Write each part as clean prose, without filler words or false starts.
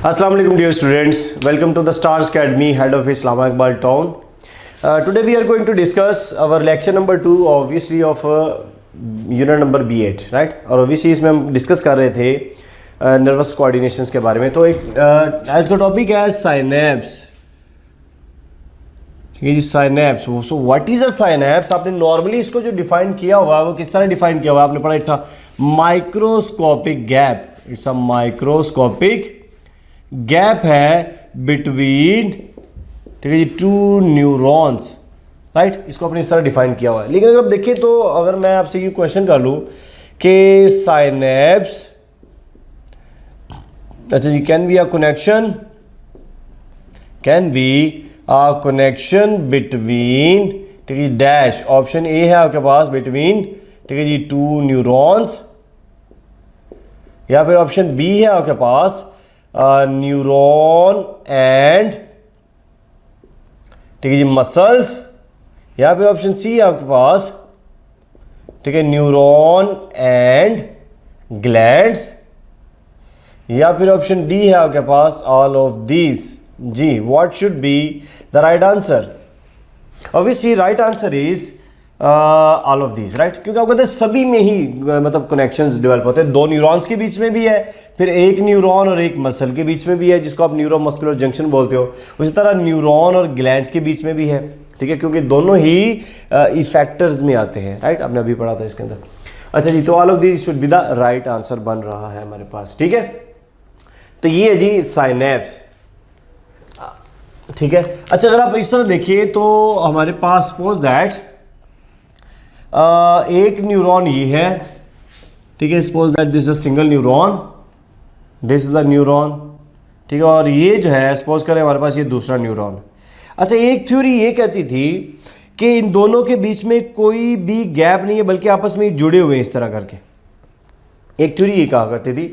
Assalamu alaikum dear students, welcome to the Stars Academy, head of Islamabad town. Today we are going to discuss our lecture number 2 obviously of unit number B8, right? और obviously इसमें हम discuss कर रहे थे nervous coordinations के बारे में. तो एक आज का टॉपिक है साइनेप्स. ठीक है जी, synapse. So what is a synapse? आपने नॉर्मली इसको जो डिफाइन किया हुआ है वो किस तरह डिफाइन किया हुआ है? आपने पढ़ा it's a microscopic gap. It's a microscopic gap है बिटवीन, ठीक है जी, टू न्यूरॉन्स, राइट. इसको अपने इस तरह डिफाइन किया हुआ है. लेकिन अगर आप देखें तो अगर मैं आपसे ये क्वेश्चन कर लूँ कि साइनेप्स, अच्छा जी, can be a connection between, ठीक है जी, डैश. ऑप्शन ए है आपके पास बिटवीन, ठीक है जी, टू न्यूरॉन्स, या फिर ऑप्शन बी है आपके पास न्यूरॉन एंड, ठीक है जी, मसल्स, या फिर ऑप्शन सी है आपके पास, ठीक है, न्यूरॉन एंड ग्लैंड्स, या फिर ऑप्शन डी है आपके पास ऑल ऑफ दीज. जी, what should be the right answer? Obviously right answer is all of these, right. क्योंकि आपको पता है सभी में ही मतलब कनेक्शंस डेवलप होते हैं. दो न्यूरॉन्स के बीच में भी है, फिर एक न्यूरॉन और एक मसल के बीच में भी है, जिसको आप न्यूरो मस्कुलर जंक्शन बोलते हो. उसी तरह न्यूरॉन और ग्लैंड्स के बीच में भी है, ठीक है, क्योंकि दोनों ही इफेक्टर्स में आते हैं, राइट. आपने अभी पढ़ा था इसके अंदर. अच्छा जी, तो all of these should be the right answer बन रहा है हमारे पास. ठीक है, तो ये है जी साइनेप्स. ठीक है. अच्छा, अगर आप इस तरह देखिए तो हमारे पास सपोज दैट एक न्यूरॉन ये है, ठीक है, suppose that this is a single neuron, this is a neuron, ठीक है, और ये जो है सपोज करें हमारे पास ये दूसरा न्यूरॉन. अच्छा, एक थ्योरी ये कहती थी कि इन दोनों के बीच में कोई भी गैप नहीं है, बल्कि आपस में जुड़े हुए हैं इस तरह करके. एक थ्योरी ये कहा करती थी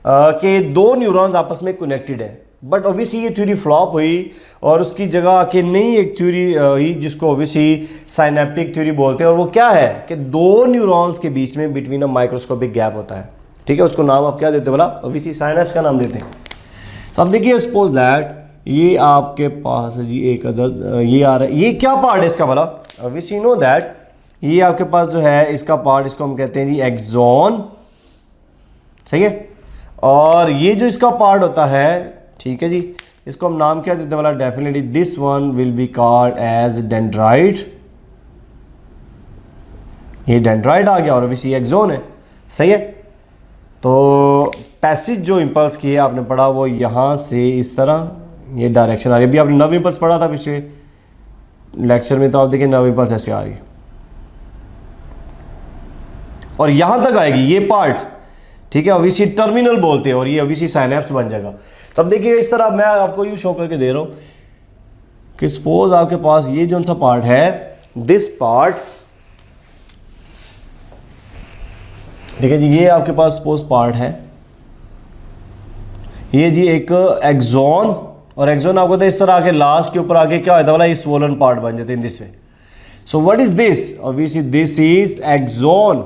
कि दो न्यूरॉन्स आपस में कनेक्टेड है. बट ऑब्वियसली ये थ्योरी फ्लॉप हुई और उसकी जगह आके नई एक थ्योरी हुई जिसको ऑब्वियसली साइनेप्टिक थ्योरी बोलते हैं. और वो क्या है कि दो न्यूरॉन्स के बीच में बिटवीन अ माइक्रोस्कोपिक गैप होता है. ठीक है, उसको नाम आप क्या देते हैं बोला? ऑब्वियसली साइनेप्स का नाम देते हैं. तो अब देखिए सपोज दैट ये आपके पास है जी एक अदद ये आ रहा है. ये क्या पार्ट है इसका बोला? ऑब्वियसली नो दैट ये आपके पास जो है इसका पार्ट, इसको हम कहते हैं जी एक्सॉन. सही है. और ये जो इसका पार्ट होता है, ठीक है जी, इसको हम नाम क्या देते हैं बोला? Definitely this one will be called as dendrite. ये डेंड्राइट आ गया और ऑब्वियसली एक्सॉन है. सही है. तो पैसेज जो इंपल्स की है आपने पढ़ा वो यहाँ से इस तरह ये डायरेक्शन आ रही है. अभी आपने नर्व इंपल्स पढ़ा था पिछले लेक्चर में, तो आप देखिए नर्व इंपल्स ऐसे आ रही है और यहाँ तक आएगी ये पार्ट. ठीक है, ऑब्वियसली टर्मिनल बोलते हैं और ये ऑब्वियसली साइनेप्स बन जाएगा. तो अब देखिए इस तरह मैं आपको यूँ शो करके दे रहा हूँ कि सपोज आपके पास ये जो सा पार्ट है, दिस पार्ट, ठीक है जी, ये आपके पास सपोज पार्ट है, ये जी एक एक्सॉन. और एक्सॉन आपको पता है इस तरह आके लास्ट के ऊपर आके क्या होता है बोला? ये स्वोलन पार्ट बन जाते हैं in this way. So what is this? Obviously this is axon.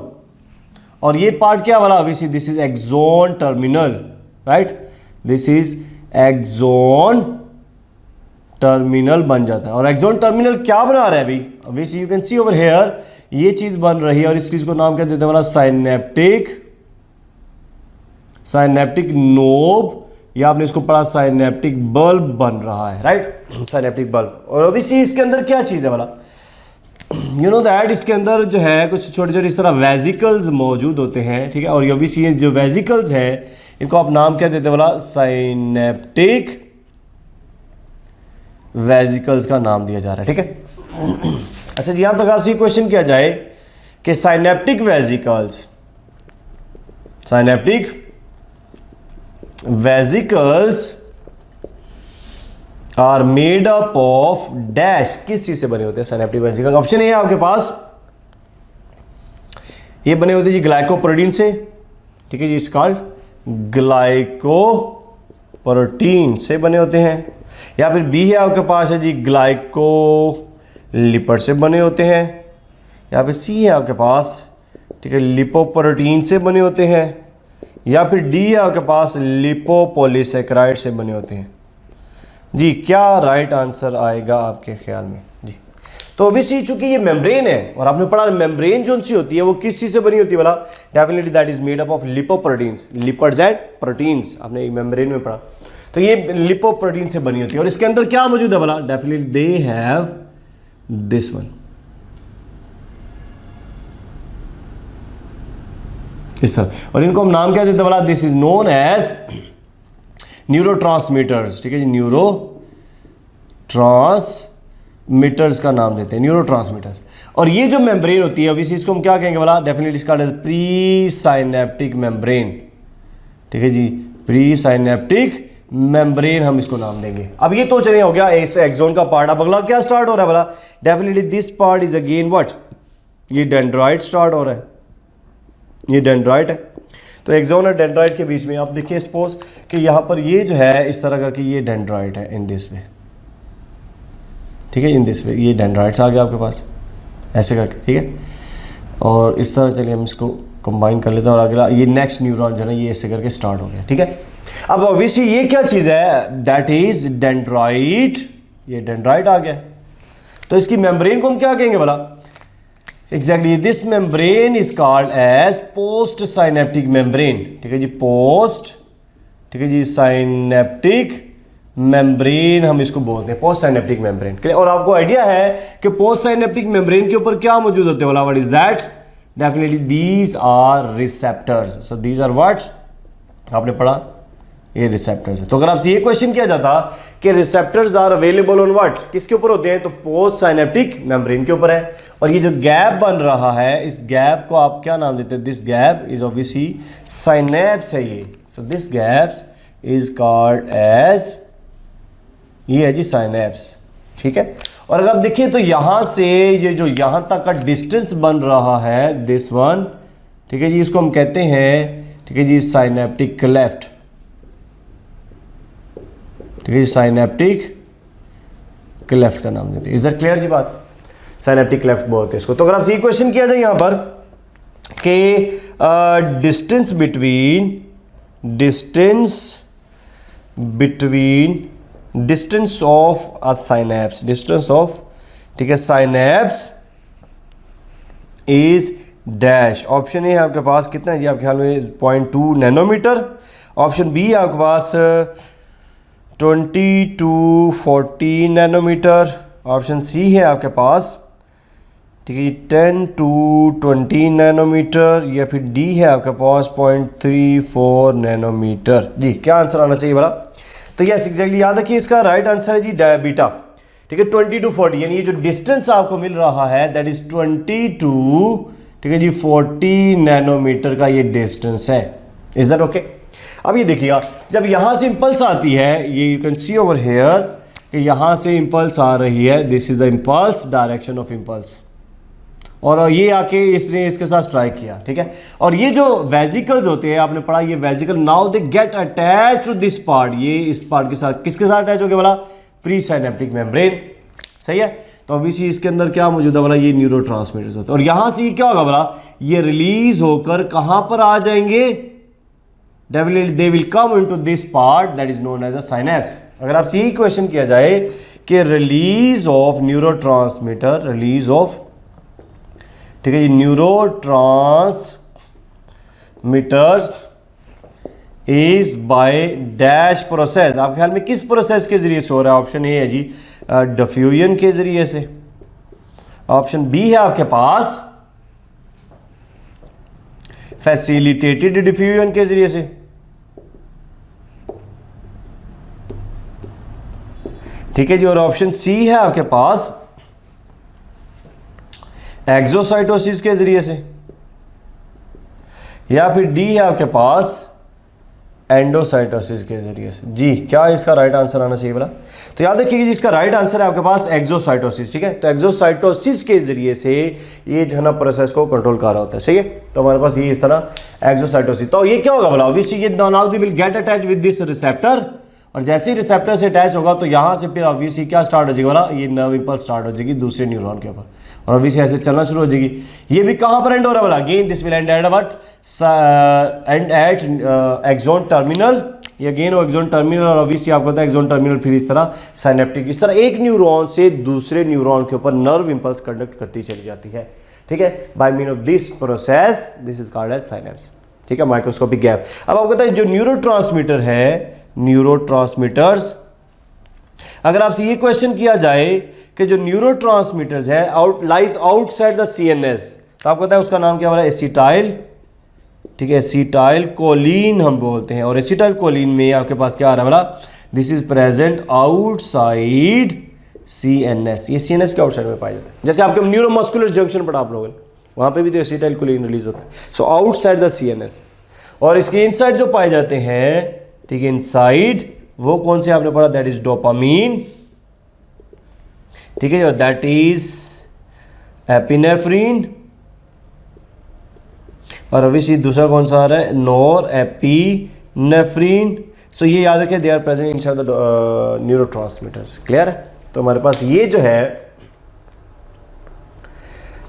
और ये पार्ट क्या वाला? Obviously this is axon terminal, right. This is axon terminal बन जाता है. और एक्सॉन टर्मिनल क्या बना रहा है अभी? Obviously you can see over here ये चीज बन रही है और इस चीज को नाम क्या देते हैं वाला? साइनेप्टिक नोब, या आपने इसको पढ़ा साइनेप्टिक बल्ब बन रहा है, राइट. Synaptic bulb. और ऑब्वियसली इसके अंदर क्या चीज है वाला? यू नो दैट इसके अंदर जो है कुछ छोटे छोटे इस तरह वेजिकल्स मौजूद होते हैं. ठीक है, और ऑब्वियसली ये जो वेजिकल्स हैं इनको आप नाम क्या देते हैं बोला? साइनेप्टिक वेजिकल्स का नाम दिया जा रहा है. ठीक है. अच्छा जी, यहां पर आपसे क्वेश्चन किया जाए कि synaptic vesicles are made up of dash. किस चीज से बने होते हैं साइनेप्टिक वेजिकल? ऑप्शन ए है आपके पास, ये बने होते हैं जी ग्लाइकोप्रोटीन से. ठीक है जी, इट्स कॉल्ड ग्लाइकोप्रोटीन से बने होते हैं. या फिर बी है आपके पास है जी ग्लाइकोलिपिड से बने होते हैं. या फिर सी है आपके पास, ठीक है, लिपोप्रोटीन से बने होते हैं. या फिर डी है आपके पास लिपोपॉलीसेकेराइड से बने होते हैं। जी क्या राइट आंसर आएगा आपके ख्याल में? जी तो ऑब्वियसली चूंकि ये मेम्ब्रेन है और आपने पढ़ा मेम्ब्रेन जो सी होती है वो किस चीज से बनी होती है बोला? Definitely that is made up of lipoproteins, lipids and proteins, आपने मेम्ब्रेन में पढ़ा। तो ये लिपोप्रोटीन से बनी होती है और इसके अंदर क्या मौजूद है बोला? Definitely they have this one, इस तरह। और इनको हम नाम क्या देते हैं बोला? This is known as neurotransmitters. ठीक है जी, न्यूरोट्रांसमीटर्स का नाम देते हैं, न्यूरोट्रांसमीटर्स। और ये जो मेम्ब्रेन होती है अभी इसको हम क्या कहेंगे बोला? डेफिनेटली इसका प्री साइनेप्टिक मेम्ब्रेन। ठीक है जी, प्री साइनेप्टिक मेम्ब्रेन हम इसको नाम देंगे। अब ये तो चलिए हो गया इस एक्सोन का पार्ट। अब अगला क्या स्टार्ट हो रहा है बोला? Definitely this part is again what? ये डेंड्राइट स्टार्ट हो रहा है, ये डेंड्राइट है। तो एक्सोन और डेंड्राइट के बीच में आप देखिए सपोज कि यहाँ पर ये जो है इस तरह करके ये डेंड्राइट है इन दिस वे। ठीक है, इन दिस वे ये डेंड्राइट्स आ गया आपके पास ऐसे करके। ठीक है, और इस तरह चलिए हम इसको कंबाइन कर लेते हैं और अगला ये नेक्स्ट न्यूरॉन जो है ना ये ऐसे करके स्टार्ट हो गया। ठीक है, अब ऑब्वियसली ये क्या चीज़ है? That is dendrite. ये डेंड्राइट आ गया। तो इसकी मेम्ब्रेन को हम क्या कहेंगे भला? Exactly this membrane is called as post synaptic membrane. ठीक है जी, पोस्ट, ठीक है जी, साइनेप्टिक मेम्ब्रेन हम इसको बोलते हैं, पोस्ट साइनेप्टिक मेम्ब्रेन। और आपको आइडिया है कि पोस्ट साइनेप्टिक मेम्ब्रेन के ऊपर क्या मौजूद होते हैं बोला? What is that? Definitely these are receptors. So these are what? आपने पढ़ा ये रिसेप्टर्स है। तो अगर आपसे ये क्वेश्चन किया जाता कि receptors are available on what, किसके ऊपर होते हैं? तो पोस्ट साइनेप्टिक मेम्ब्रेन के ऊपर है। और ये जो गैप बन रहा है इस गैप को आप क्या नाम देते हैं? This gap is obviously synapse है ये। So this gaps is called as, ये है जी साइनेप्स। ठीक है, और अगर आप देखिए तो यहां से ये जो यहां तक का डिस्टेंस बन रहा है दिस वन, ठीक है जी, इसको हम कहते हैं, ठीक है जी, साइनेप्टिक क्लेफ्ट। ठीक है, साइनेप्टिक क्लेफ्ट का नाम देते हैं। इज दैट क्लियर जी बात? साइनेप्टिक क्लेफ्ट बोलते हैं इसको। तो अगर आपसे ये क्वेश्चन किया जाए यहां पर कि distance of a synapse, distance of, ठीक है, synapse is dash. Option A है आपके पास कितना है जी आपके ख्याल में? 0.2 नैनोमीटर। ऑप्शन बी है आपके पास 20 to 40 नैनोमीटर। ऑप्शन सी है आपके पास, ठीक है, 10 to 20 नैनोमीटर। या फिर डी है आपके पास 0.34 नैनोमीटर। जी क्या आंसर आना चाहिए बड़ा? तो यस एग्जैक्टली याद रखिए इसका राइट आंसर है जी बीटा। ठीक है, 20 to 40 यानी ये जो डिस्टेंस आपको मिल रहा है दैट इज 20 to, ठीक है जी, 40 नैनोमीटर का ये डिस्टेंस है। Is that okay? अब ये देखिएगा जब यहां से इंपल्स आती है, ये you can see over here कि यहां से इंपल्स आ रही है, this is the impulse, direction of impulse, और ये आके इसने इसके साथ स्ट्राइक किया। ठीक है, और ये जो वेजिकल्स होते हैं आपने पढ़ा, ये vesicle now they get attach to this part. ये इस पार्ट के साथ किसके साथ अटैच हो गया बोला? Pre synaptic membrane. सही है, तो ऑब्वियसली इसके अंदर क्या मौजूद है बोला? ये न्यूरोट्रांसमीटर्स होते हैं। और यहां से क्या होगा बोला? ये रिलीज होकर कहां पर आ जाएंगे? They will come into this part that is known as a synapse। अगर आपसे यही क्वेश्चन किया जाए कि release of neurotransmitter, release of, ठीक है, neurotransmitter is by dash process. आपके ख्याल में किस प्रोसेस के जरिए से हो रहा है? ऑप्शन ए है जी डिफ्यूजन के जरिए से। ऑप्शन बी है आपके पास फैसिलिटेटेड डिफ्यूजन के जरिए से। ठीक है जी, और ऑप्शन सी है आपके पास एक्सोसाइटोसिस के जरिए से, या फिर डी है आपके पास एंडोसाइटोसिस के जरिए से। जी क्या इसका राइट आंसर आना चाहिए बोला? तो याद रखिए कि इसका राइट आंसर है आपके पास एक्सोसाइटोसिस। ठीक है, तो एक्सोसाइटोसिस के जरिए से ये जो है ना प्रोसेस को कंट्रोल कर रहा होता है। सही है, तो हमारे पास ये इस तरह एक्सोसाइटोसिस। तो ये क्या होगा बोला? ऑब्वियसली ये now they will get attach with this receptor, और जैसे ही रिसेप्टर से अटैच होगा तो यहाँ से फिर ऑब्वियसली क्या स्टार्ट हो जाएगा बोला? ये नर्व इंपल्स स्टार्ट हो जाएगी दूसरे न्यूरॉन के ऊपर, और ऑब्वियसली ऐसे चलना शुरू हो जाएगी। ये भी कहाँ पर एंड हो रहा है बोला, again this will end at what, and at axon terminal, ये अगेन वो एक्सॉन टर्मिनल, और ऑब्वियसली आपको पता है एक्सॉन टर्मिनल फिर इस तरह साइनेप्टिक, इस तरह एक न्यूरॉन से दूसरे न्यूरॉन के ऊपर नर्व इंपल्स कंडक्ट करती चली जाती है, ठीक है, by mean of this process, this is called as synapse, ठीक है, माइक्रोस्कोपिक गैप। अब आपको पता है जो न्यूरोट्रांसमीटर है, न्यूरोट्रांसमीटर्स, अगर आपसे ये क्वेश्चन किया जाए कि जो न्यूरोट्रांसमीटर्स है लाइज आउटसाइड द सीएनएस, तो आपको पता है उसका नाम क्या हो रहा है, एसिटाइल, ठीक है, एसिटाइल कोलिन हम बोलते हैं, और एसिटाइल कोलिन में आपके पास क्या आ रहा है बोला, this is present outside CNS, ये सीएनएस के आउटसाइड में पाया जाता है। जैसे आपके न्यूरोमस्कुलर जंक्शन पर आप लोग वहां पे भी तो एसिटाइल कोलिन रिलीज होता है, सो आउटसाइड द सीएनएस। और इसके इनसाइड जो पाए जाते हैं, ठीक है, इनसाइड वो कौन से आपने पढ़ा, दैट इज डोपामीन, ठीक है, और दैट इज एपिनेफ्रीन, और ऑब्वियसली दूसरा कौन सा आ रहा है, नोर एपिनेफ्रीन। सो ये याद रखें, they are present inside the neurotransmitters. Clear है? तो हमारे पास ये जो है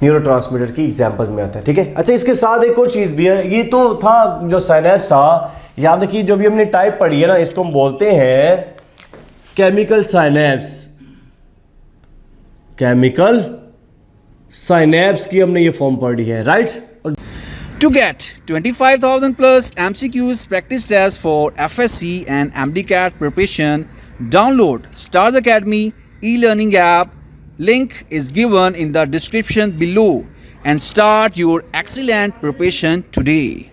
न्यूरोट्रांसमीटर की एग्जांपल्स में आता है, ठीक है। अच्छा, इसके साथ एक और चीज़ भी है, ये तो था जो साइनेप्स था, याद रखिए जो भी हमने टाइप पढ़ी है ना, इसको हम बोलते हैं केमिकल साइनेप्स, केमिकल साइनेप्स की हमने ये फॉर्म पढ़ी है, right. To get 25,000 plus MCQs practice tests for FSC and MDCAT preparation, download Stars Academy e-learning app. Link is given in the description below and start your excellent preparation today.